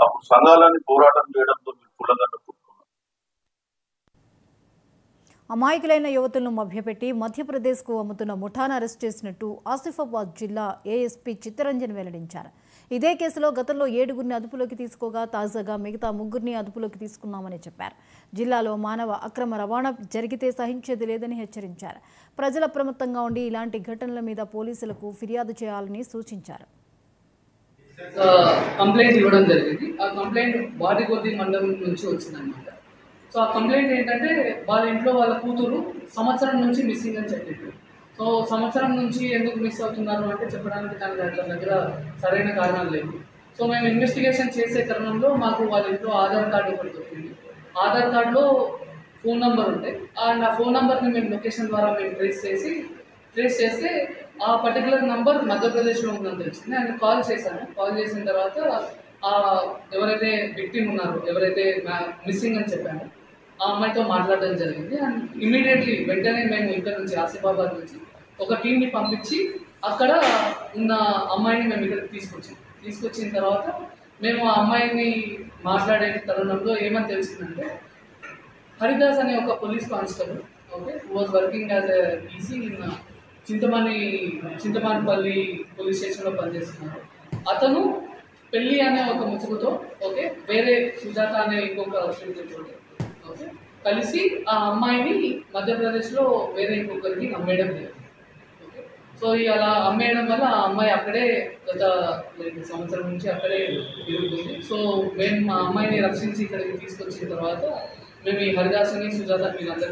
అప్పుడు సంఘాలన్నీ పోరాటం చేయడంతో మీరు పుల్లగడ్డ పుట్టుకున్నారు. అమాయకులైన యువతులను మభ్యపెట్టి మధ్యప్రదేశ్కు అమ్ముతున్న ముఠాను అరెస్ట్ చేసినట్టు ఆసిఫాబాద్ జిల్లా ఏఎస్పీ చిత్తరంజన్ వెల్లడించారు. ఇదే కేసులో గతంలో 7గురిని అదుపులోకి తీసుకోగా తాజాగా మిగతా 3గురిని అదుపులోకి తీసుకున్నామని చెప్పారు. జిల్లాలో మానవ అక్రమ రవాణా జరిగితే సహించేది లేదని హెచ్చరించారు. ప్రజలు అప్రమత్తంగా ఉండి ఇలాంటి ఘటనల మీద పోలీసులకు ఫిర్యాదు చేయాలని సూచించారు. కంప్లైంట్ ఇవ్వడం జరిగింది. ఆ కంప్లైంట్ వాడికొద్ది మండలం నుంచి వచ్చిందన్నమాట. సో ఆ కంప్లైంట్ ఏంటంటే వాళ్ళ ఇంట్లో వాళ్ళ కూతురు సంవత్సరం నుంచి మిస్సింగ్ అని చెప్పింది. సో సంవత్సరం నుంచి ఎందుకు మిస్ అవుతున్నారు అంటే చెప్పడానికి తన దగ్గర సరైన కారణాలు లేవు. సో మేము ఇన్వెస్టిగేషన్ చేసే తరుణంలో మాకు వాళ్ళ ఇంట్లో ఆధార్ కార్డు ఒకటి దొరికింది. ఆధార్ కార్డులో ఫోన్ నెంబర్ ఉంటాయి. అండ్ ఆ ఫోన్ నెంబర్ని మేము లొకేషన్ ద్వారా మేము ట్రేస్ చేస్తే ఆ పర్టికులర్ నంబర్ మధ్యప్రదేశ్లో ఉందని తెలిసింది. ఆయన కాల్ చేశాను. కాల్ చేసిన తర్వాత ఎవరైతే విక్టిమ్ ఉన్నారో, ఎవరైతే మిస్సింగ్ అని చెప్పామో ఆ అమ్మాయితో మాట్లాడడం జరిగింది. అండ్ ఇమీడియట్లీ వెంటనే మేము ఇక్కడ నుంచి ఆసిఫాబాద్ నుంచి ఒక టీంని పంపించి అక్కడ ఉన్న అమ్మాయిని మేము ఇక్కడికి తీసుకొచ్చిన తర్వాత మేము ఆ అమ్మాయిని మాట్లాడే తరుణంలో ఏమని తెలిసిందంటే హరిదాస్ అనే ఒక police constable was working as a EC in Chintamanapalli police స్టేషన్లో పనిచేస్తున్నారు. అతను పెళ్ళి అనే ఒక ముసుగుతో వేరే సుజాత అనే ఇంకొక స్టూడెంట్ కలిసి ఆ అమ్మాయిని మధ్యప్రదేశ్లో వేరే ఇంకొకరికి అమ్మేయడం జరిగింది. సో అలా అమ్మేయడం వల్ల ఆ అమ్మాయి అక్కడే గత సంవత్సరం నుంచి అక్కడే తిరుగుతుంది. సో మేము మా అమ్మాయిని రక్షించి ఇక్కడికి తీసుకొచ్చిన తర్వాత మేము ఈ హరిదాసుని సుజాత వీళ్ళందరినీ